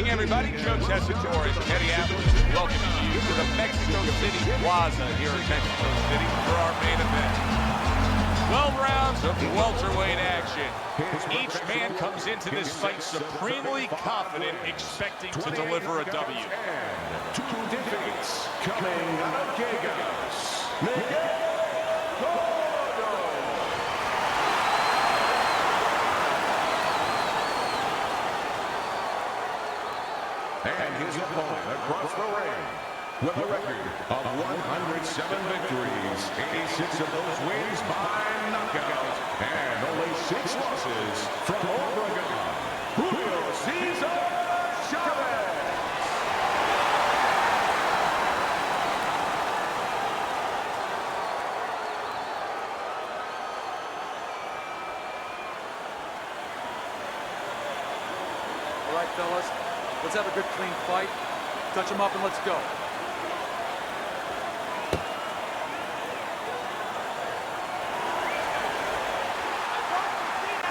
everybody. Joe Tessitore and Teddy Atlas welcoming you to the Mexico City Plaza here in Mexico City for our main event. 12 rounds of welterweight action. Each man comes into this fight supremely confident, expecting to deliver a W. Two defeats coming out of Vegas. MIGUEL. And his opponent across the ring, with a record of 107 victories, 86 of those wins by knockout, and only 6 losses from Oregon, Julio CéSAR. All right, fellas. Let's have a good, clean fight. Touch him up and let's go.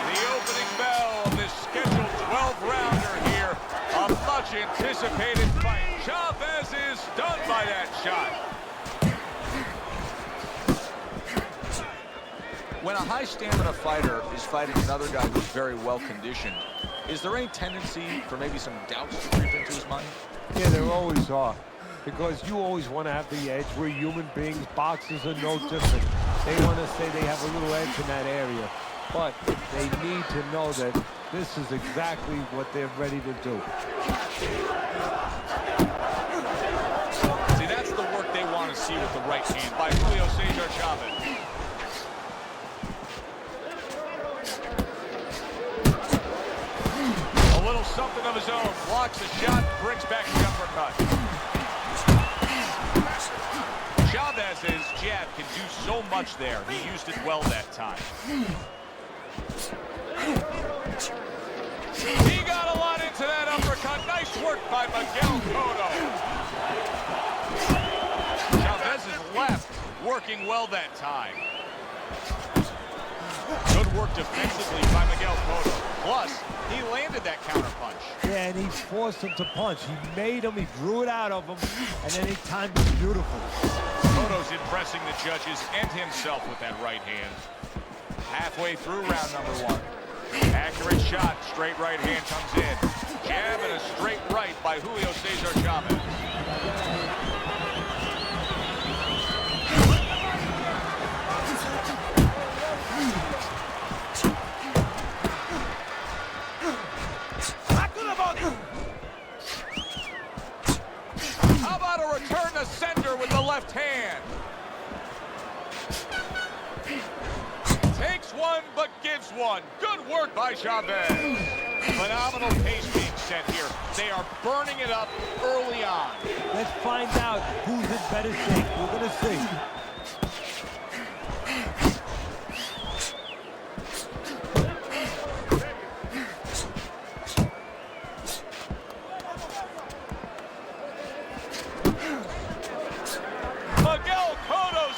The opening bell of this scheduled 12-rounder here. A much-anticipated fight. CHáVEZ is stunned by that shot. When a high-stamina fighter is fighting another guy who's very well-conditioned, is there any tendency for maybe some doubts to creep into his mind? Yeah, there always are. Because you always want to have the edge. We're human beings. Boxers are no different. They want to say they have a little edge in that area. But they need to know that this is exactly what they're ready to do. See, that's the work they want to see with the right hand by Julio CéSAR CHáVEZ. Something of his own, blocks a shot, brings back the uppercut. CHáVEZ's jab can do so much there. He used it well that time. He got a lot into that uppercut. Nice work by Miguel COTTO. CHáVEZ's left working well that time. Good work defensively by Miguel COTTO. Plus, he landed that counter punch. Yeah, and he forced him to punch. He made him, he drew it out of him, and then he timed it beautiful. COTTO's impressing the judges and himself with that right hand. Halfway through round number 1. Accurate shot, straight right hand comes in. Jab and a straight right by Julio CéSAR CHáVEZ. Return to sender with the left hand. Takes one, but gives one. Good work by CHáVEZ. Phenomenal pace being set here. They are burning it up early on. Let's find out who's in better shape. We're going to see.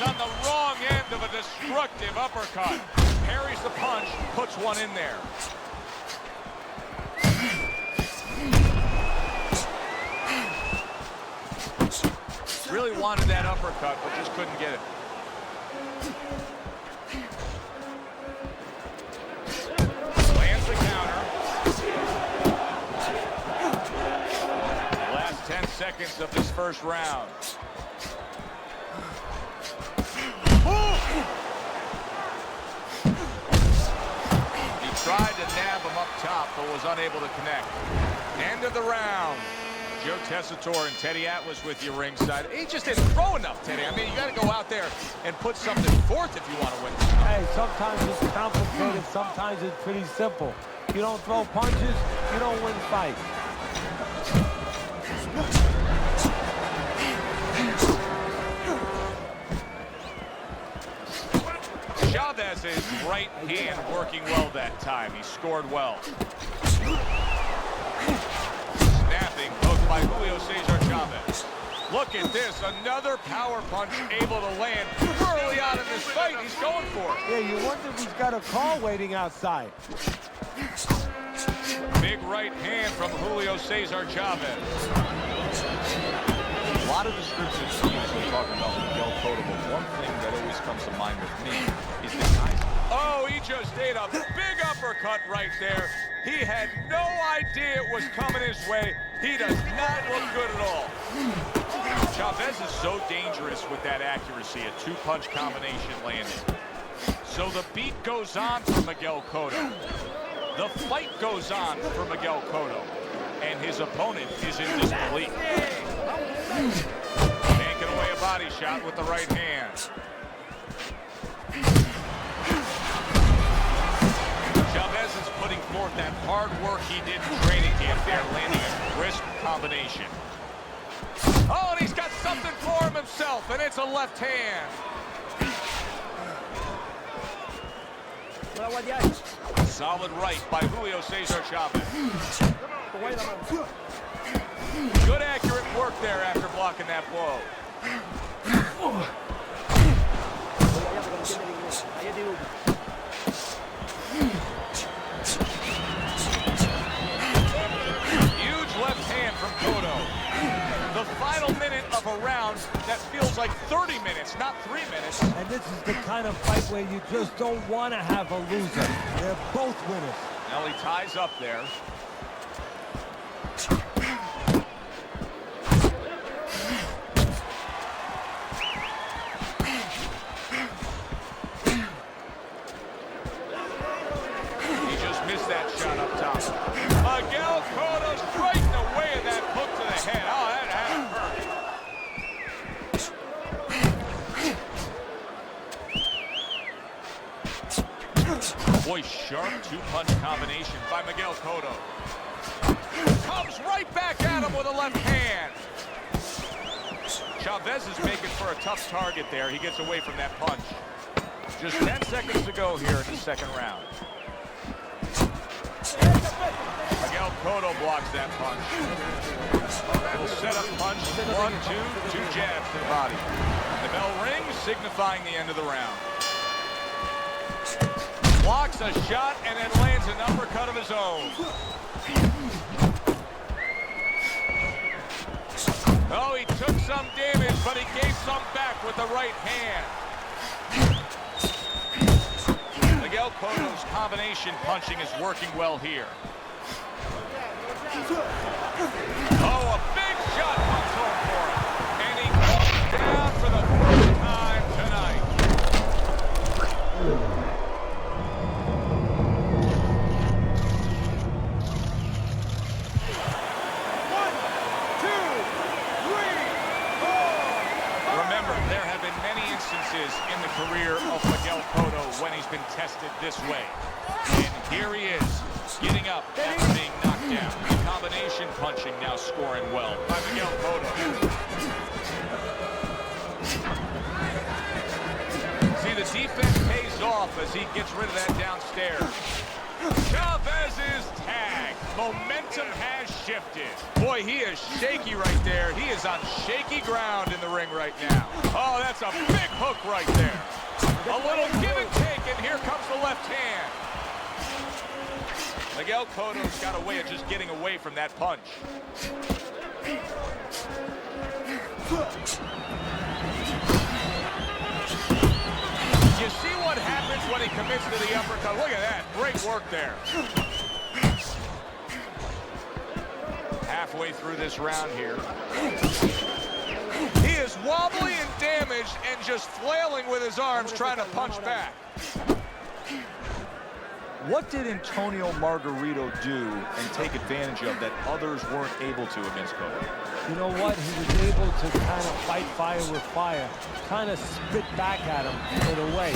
On the wrong end of a destructive uppercut. Parries the punch, puts one in there. Really wanted that uppercut, but just couldn't get it. Lands the counter. Last 10 seconds of this first round. Tried to nab him up top, but was unable to connect. End of the round. Joe Tessitore and Teddy Atlas with you ringside. He just didn't throw enough, Teddy. I mean, you got to go out there and put something forth if you want to win. Hey, sometimes it's complicated, sometimes it's pretty simple. You don't throw punches, you don't win fights. CHáVEZ's right hand working well that time. He scored well. Snapping both by Julio CéSAR CHáVEZ. Look at this, another power punch able to land early on in this fight. He's going for it. Yeah, you wonder if he's got a car waiting outside. Big right right hand from Julio CéSAR CHáVEZ. A lot of descriptions usually talking about Miguel Cotto, but one thing that always comes to mind with me is the guys. Oh, he just ate a big uppercut right there. He had no idea it was coming his way. He does not look good at all. CHáVEZ is so dangerous with that accuracy, a two-punch combination landing. So the beat goes on for Miguel Cotto. The fight goes on for Miguel Cotto. And his opponent is in disbelief. Can't get away a body shot with the right hand. CHáVEZ is putting forth that hard work he did in training camp there, landing a crisp combination. Oh, and he's got something for him himself, and it's a left hand. Solid right by Julio CéSAR CHáVEZ. Good accurate work there after blocking that blow. Huge left hand from Cotto. The final minute of a round that feels like 30 minutes, not 3 minutes. And this is the kind of fight where you just don't want to have a loser. They're both winners. Now he ties up there. He just missed that shot up top. Miguel Cotto's right in the way of that hook to the head. Oh, that hurt. Boy, sharp two-punch combination by Miguel Cotto. Comes right back at him with a left hand. CHáVEZ is making for a tough target there. He gets away from that punch. Just 10 seconds to go here in the second round. Miguel Cotto blocks that punch. Little set-up punch. 1, 2, 2 jabs to the body. The bell rings, signifying the end of the round. Blocks a shot and then lands an uppercut of his own. Oh, he took some damage, but he gave some back with the right hand. Miguel Cotto's combination punching is working well here. Oh, a big shot comes home for him. And he goes down for the first time tonight. In the career of Miguel Cotto when he's been tested this way. And here he is, getting up after being knocked down. The combination punching now scoring well by Miguel Cotto. See, the defense pays off as he gets rid of that downstairs. CHáVEZ is tagged. Momentum has shifted. Boy, he is shaky right there. He is on shaky ground in the ring right now. Oh, that's a big hook right there. A little give and take, and here comes the left hand. Miguel Cotto's got a way of just getting away from that punch. You see what happens when he commits to the uppercut? Look at that. Great work there. Halfway through this round here. He is wobbly and damaged and just flailing with his arms trying to punch back. What did Antonio Margarito do and take advantage of that others weren't able to against Cotto? You know what? He was able to kind of fight fire with fire, kind of spit back at him in a way.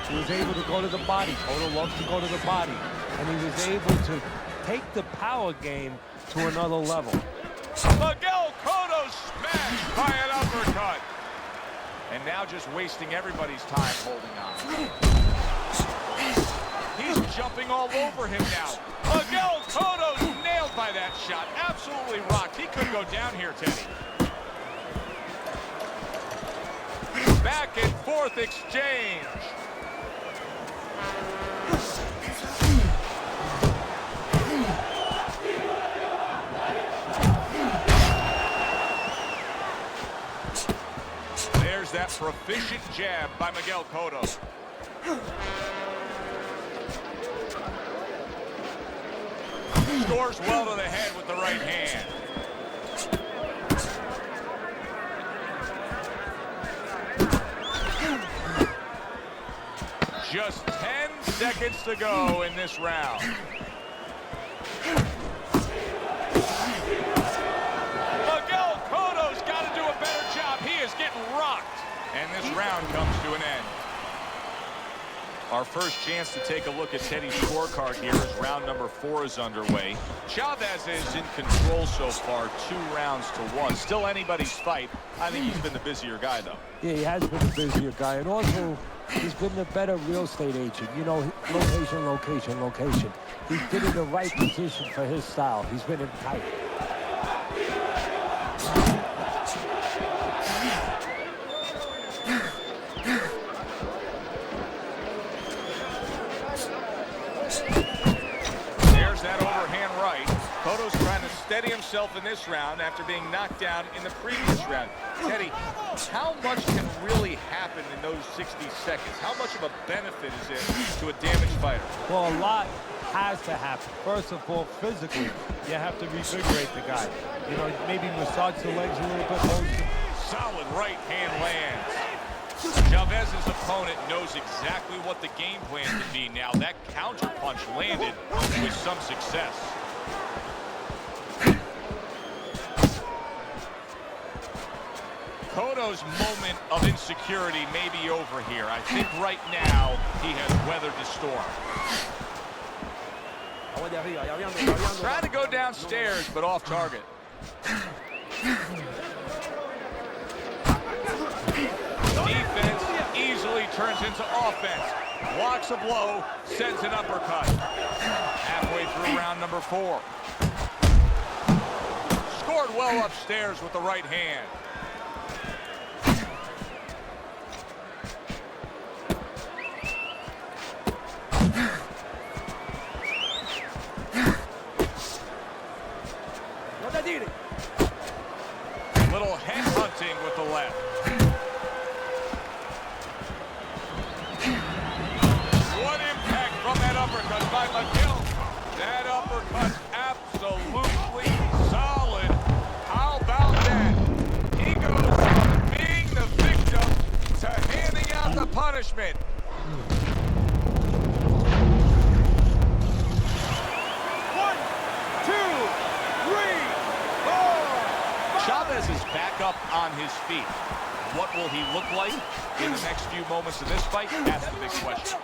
He was able to go to the body. Cotto loves to go to the body. And he was able to take the power game to another level. Miguel Cotto smashed by an uppercut. And now just wasting everybody's time holding on. He's jumping all over him now. Miguel Cotto's nailed by that shot. Absolutely rocked. He could go down here, Teddy. Back and forth exchange. proficient jab by Miguel Cotto. Scores well to the head with the right hand. Just 10 seconds to go in this round. Miguel Cotto's got to do a better job. He is getting rocked. And this round comes to an end. Our first chance to take a look at Teddy's scorecard here as round number 4 is underway. CHáVEZ is in control so far, 2 rounds to 1. Still anybody's fight. I think he's been the busier guy, though. Yeah, he has been the busier guy. And also, he's been the better real estate agent. You know, location, location, location. He's been in the right position for his style. He's been in tight. There's that overhand right. Cotto's trying to steady himself in this round after being knocked down in the previous round. Teddy, how much can really happen in those 60 seconds? How much of a benefit is it to a damaged fighter? Well, a lot has to happen. First of all, physically, you have to revigorate the guy. You know, maybe massage the legs a little bit. Solid right hand lands. CHáVEZ's opponent knows exactly what the game plan could be now. That counter punch landed with some success. Cotto's moment of insecurity may be over here. I think right now he has weathered the storm. Trying to go downstairs, but off target. Defense easily turns into offense. Blocks a blow, sends an uppercut. Halfway through round number 4. Scored well upstairs with the right hand. Little head hunting with the left. What impact from that uppercut by MIGUEL. That uppercut's absolutely solid. How about that? He goes from being the victim to handing out the punishment. CHáVEZ is back up on his feet. What will he look like in the next few moments of this fight? That's the big question.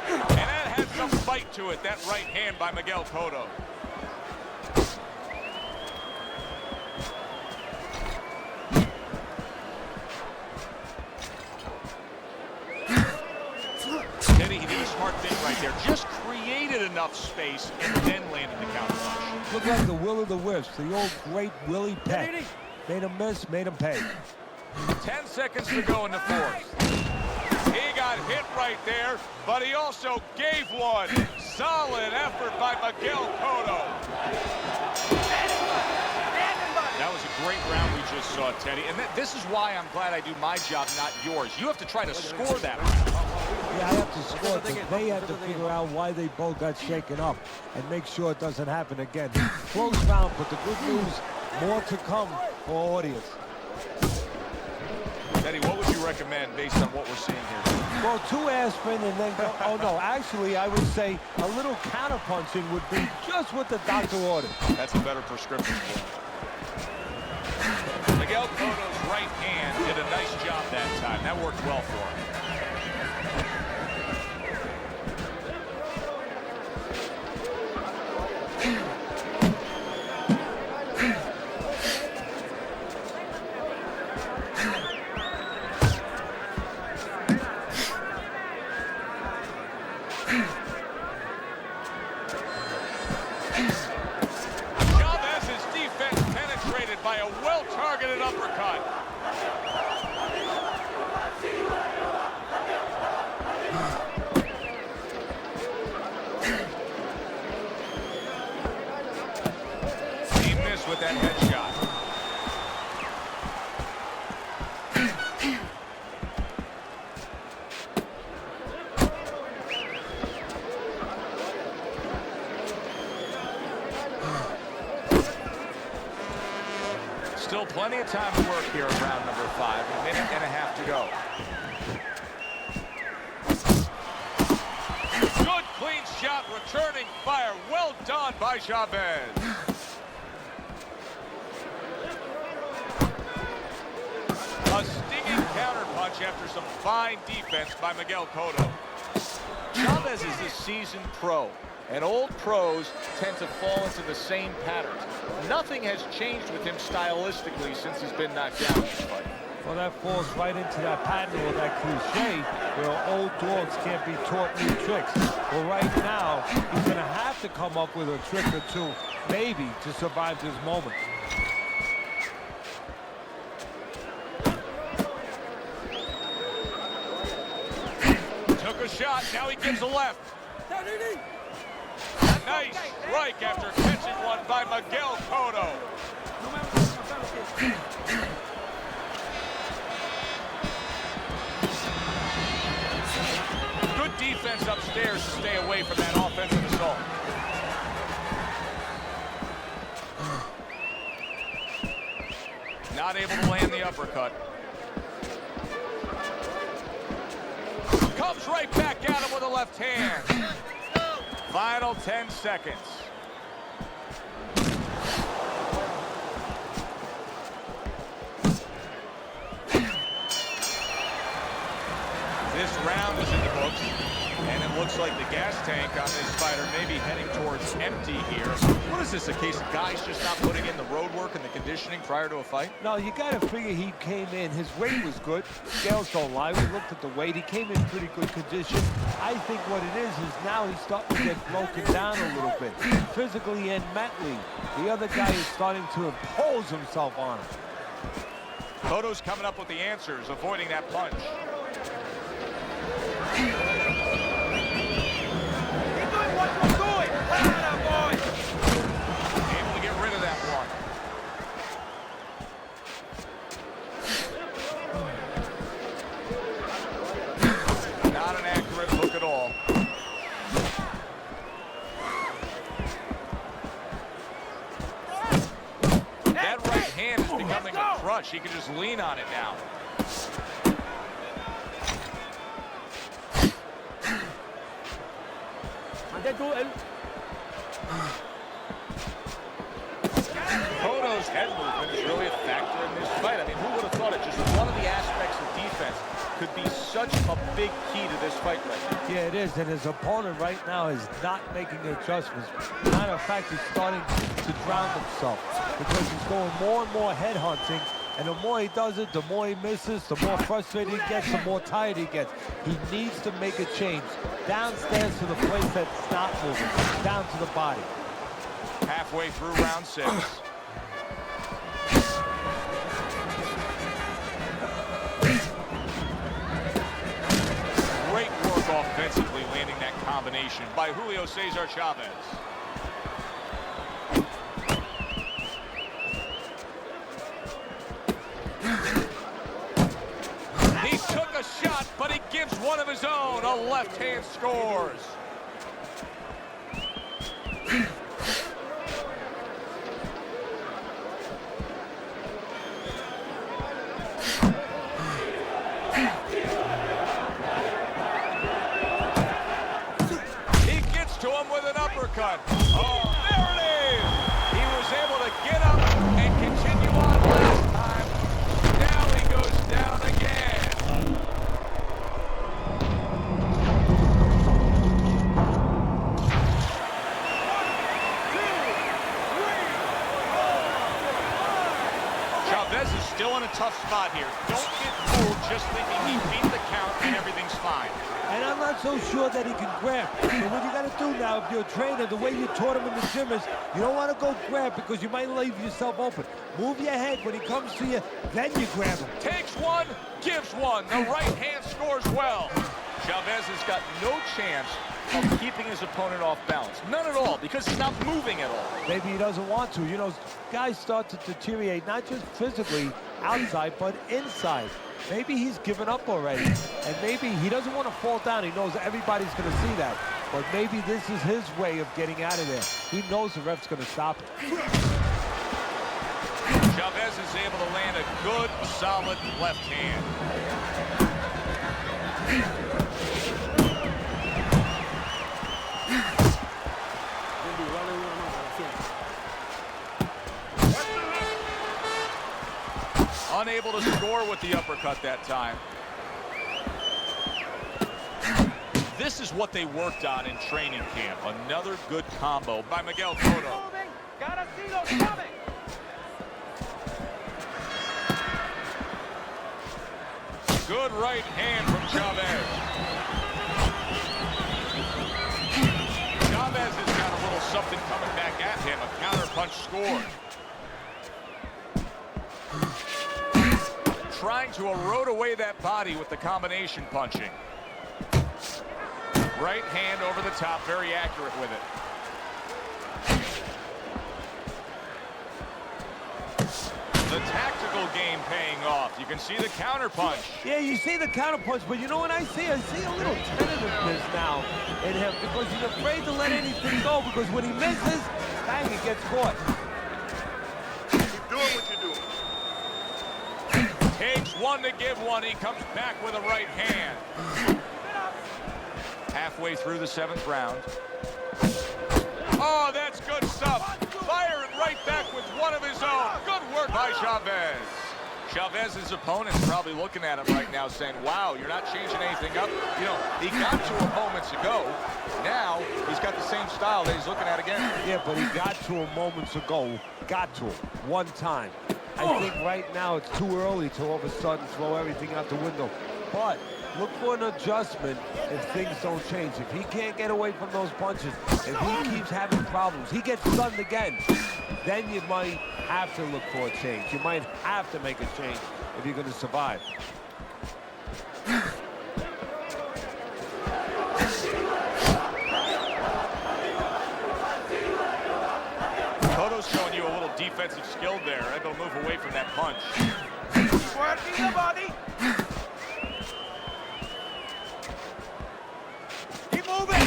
And that had some fight to it, that right hand by Miguel Cotto. Teddy, he did a smart thing right there. Just created enough space and then landed the counter punch. Looked like the will of the wisps, the old great Willie Peck. Made him miss, made him pay. 10 seconds to go in the 4th. He got hit right there, but he also gave one. Solid effort by Miguel Cotto. That was a great round we just saw, Teddy. And this is why I'm glad I do my job, not yours. You have to try to score that round. Yeah, I have to score it, but they have to figure out why they both got shaken up and make sure it doesn't happen again. Close round, but the good news, more to come for audience. Teddy, what would you recommend based on what we're seeing here? Well, 2 aspirin and then go, oh no, actually I would say a little counter punching would be just what the doctor ordered. That's a better prescription for him. Miguel Cotto's right hand did a nice job that time. That worked well for him. CHáVEZ's defense penetrated by a well-targeted uppercut. He missed with that headshot. Still plenty of time to work here in round number 5. A minute and a half to go. Good clean shot, returning fire. Well done by CHáVEZ. A stinging counterpunch after some fine defense by Miguel COTTO. CHáVEZ is a seasoned pro, and old pros tend to fall into the same patterns. Nothing has changed with him stylistically since he's been knocked down in this fight. Well, that falls right into that pattern or that cliche where old dogs can't be taught new tricks. Well, right now, he's going to have to come up with a trick or two, maybe, to survive this moment. Took a shot, now he gives a left. Nice strike after catching one by Miguel COTTO. Good defense upstairs to stay away from that offensive assault. Not able to land the uppercut. Comes right back at him with a left hand. Final 10 seconds. This round is in the books, and it looks like the gas tank on this fighter may be heading towards empty here. What is this, a case of guys just not putting in the road work and the conditioning prior to a fight? No, you got to figure he came in. His weight was good. Scales don't lie. We looked at the weight. He came in pretty good condition. I think what it is now he's starting to get broken down a little bit, physically and mentally. The other guy is starting to impose himself on him. COTTO's coming up with the answers, avoiding that punch. Able to get rid of that one. Not an accurate hook at all. That right hand is becoming a crutch. He can just lean on it now. COTTO's head movement is really a factor in this fight. I mean, who would have thought it? Just one of the aspects of defense could be such a big key to this fight right now. Yeah, it is, and his opponent right now is not making adjustments. Matter of fact, he's starting to drown himself because he's going more and more head hunting, and the more he does it, the more he misses, the more frustrated he gets, the more tired he gets. He needs to make a change. Downstairs to the place that's not moving, down to the body. Halfway through round 6. Great work offensively, landing that combination by Julio CéSAR CHáVEZ. He took a shot, but he gives one of his own. A left hand scores. With an uppercut. Oh, there it is! He was able to get up and continue on last time. Now he goes down again. 1, 2, 3, 4. CHáVEZ is still in a tough spot here. Don't get fooled just thinking he beat the count and everything's fine. And I'm not so sure that he can grab. So what you got to do now, if you're a trainer, the way you taught him in the gym is you don't want to go grab because you might leave yourself open. Move your head when he comes to you, then you grab him. Takes one, gives one. The right hand scores well. CHáVEZ has got no chance of keeping his opponent off balance. None at all, because he's not moving at all. Maybe he doesn't want to. You know, guys start to deteriorate, not just physically outside, but inside. Maybe he's given up already, and maybe he doesn't want to fall down. He knows everybody's going to see that, but maybe this is his way of getting out of there. He knows the ref's going to stop it. Chavez is able to land a good, solid left hand. Unable to score with the uppercut that time. This is what they worked on in training camp. Another good combo by Miguel Cotto. Good right hand from Chavez. Chavez has got a little something coming back at him. A counter punch scored. Trying to erode away that body with the combination punching. Right hand over the top, very accurate with it. The tactical game paying off. You can see the counter punch. Yeah, you see the counter punch, but you know what I see? I see a little tentativeness now in him because he's afraid to let anything go because when he misses, bang, he gets caught. Keep doing what you're doing. Takes one to give one. He comes back with a right hand. Halfway through the 7th round. Oh, that's good stuff. Firing right back with one of his own. Good work by Chavez. Chavez's opponent's probably looking at him right now saying, wow, you're not changing anything up. You know, he got to him moments ago. Now he's got the same style that he's looking at again. Yeah, but he got to him moments ago. Got to him one time. I think right now it's too early to all of a sudden throw everything out the window. But look for an adjustment if things don't change. If he can't get away from those punches, if he keeps having problems, he gets stunned again, then you might have to look for a change. You might have to make a change if you're going to survive. Cotto's showing you a little defensive skill there. Able to move away from that punch. Working the body.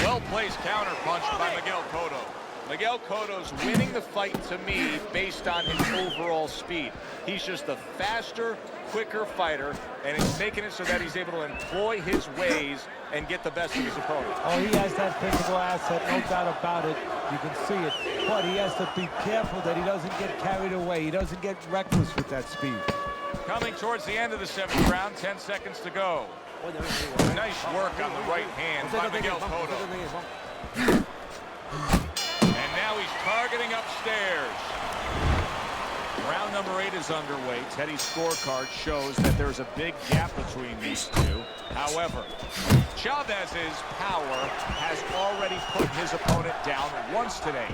Well-placed counter punch by Miguel Cotto. Miguel Cotto's winning the fight to me based on his overall speed. He's just a faster, quicker fighter, and it's making it so that he's able to employ his ways and get the best of his opponent. Oh, he has that physical asset, no doubt about it. You can see it. But he has to be careful that he doesn't get carried away. He doesn't get reckless with that speed. Coming towards the end of the 7th round, 10 seconds to go. Nice work on the right hand by Miguel Cotto. And now he's targeting upstairs. Round number 8 is underway. Teddy's scorecard shows that there's a big gap between these two. However, Chavez's power has already put his opponent down once today.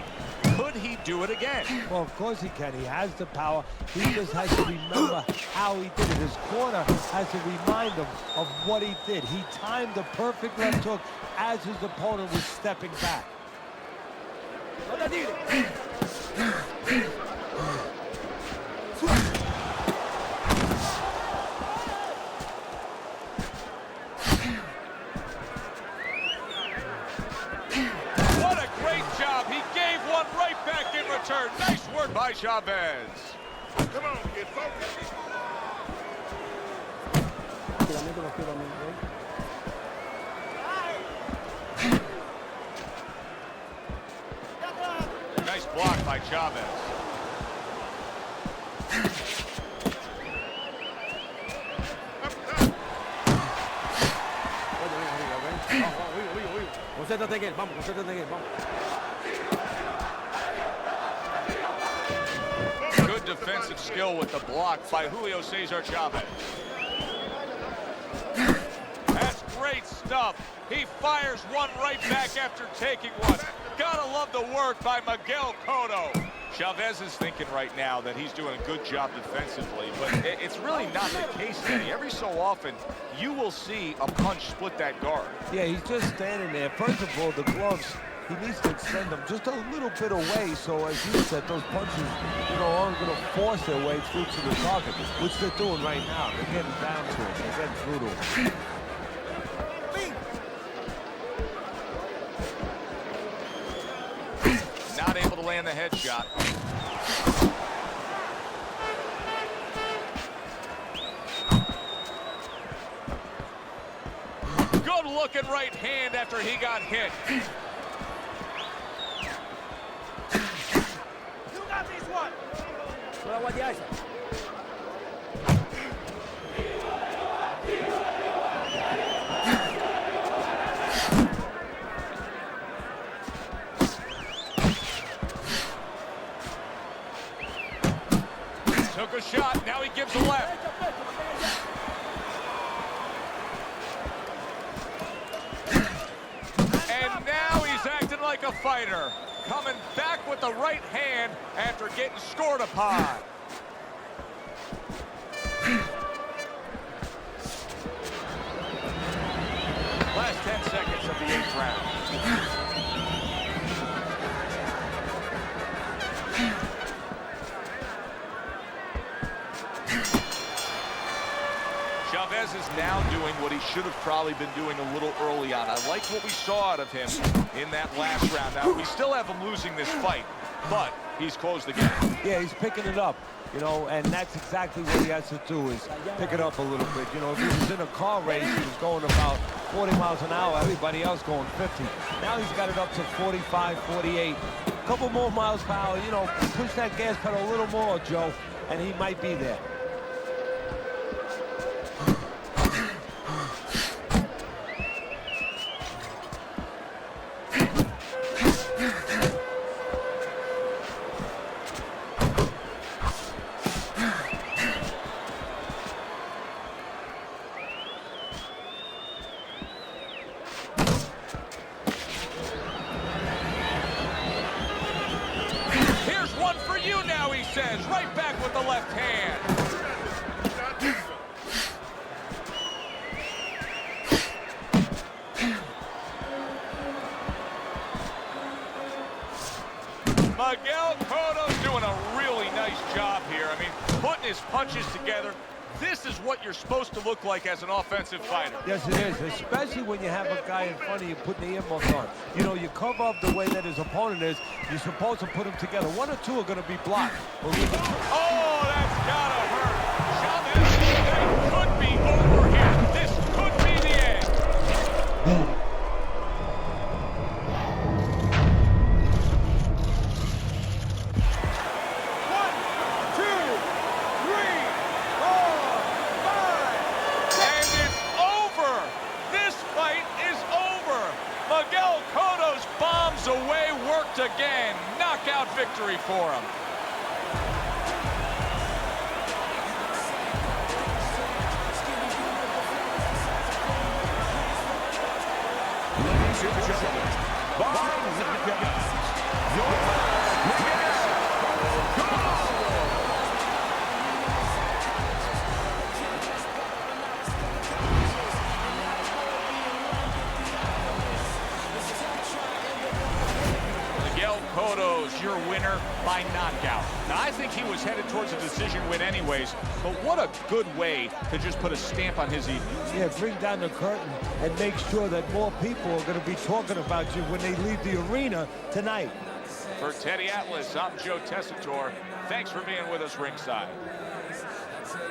Could he do it again? Well, of course he can. He has the power. He just has to remember how he did it. His corner has to remind him of what he did. He timed the perfect left hook as his opponent was stepping back. What a great job. He gave one right back in return. Nice work by Chavez. Come on, get focused. Nice block by Chavez. Good defensive skill with the block by Julio CéSAR Chavez. That's great stuff. He fires one right back after taking one. Gotta love the work by Miguel Cotto. Chavez is thinking right now that he's doing a good job defensively, but it's really not the case, Eddie. Every so often, you will see a punch split that guard. Yeah, he's just standing there. First of all, the gloves, he needs to extend them just a little bit away, so as you said, those punches, aren't going to force their way through to the target, which they're doing right now. They're getting down to him. They're getting through to him. Not able to land the headshot. good-looking right hand after he got hit. You got this one. Took a shot, now he gives a left. And now he's acting like a fighter. Coming back with the right hand after getting scored upon. Last 10 seconds of the 8th round. CHáVEZ is now doing what he should have probably been doing a little early on. I liked what we saw out of him in that last round. Now, we still have him losing this fight, but he's closed the game. Yeah, he's picking it up, you know, and that's exactly what he has to do is pick it up a little bit. You know, if he was in a car race, he was going about 40 miles an hour, everybody else going 50. Now he's got it up to 45, 48. A couple more miles per hour, you know, push that gas pedal a little more, Joe, and he might be there. Says right back with the left hand. Miguel Cotto's doing a really nice job here. I mean, putting his punches together. This is what you're supposed to look like as an offensive fighter. Yes, it is, especially when you have a guy in front of you putting the earmuffs on. You know, you cover up the way that his opponent is. You're supposed to put them together. One or two are going to be blocked. Oh, that's gotta hurt. CHáVEZ, that could be over here. This could be the end. Miguel Cotto's bombs away worked again. Knockout victory for him. Ladies and gentlemen, by knockout, your Miguel Cotto. Cotto's your winner by knockout. Now, I think he was headed towards a decision win anyways, but what a good way to just put a stamp on his evening. Yeah, bring down the curtain and make sure that more people are going to be talking about you when they leave the arena tonight. For Teddy Atlas, I'm Joe Tessitore. Thanks for being with us ringside.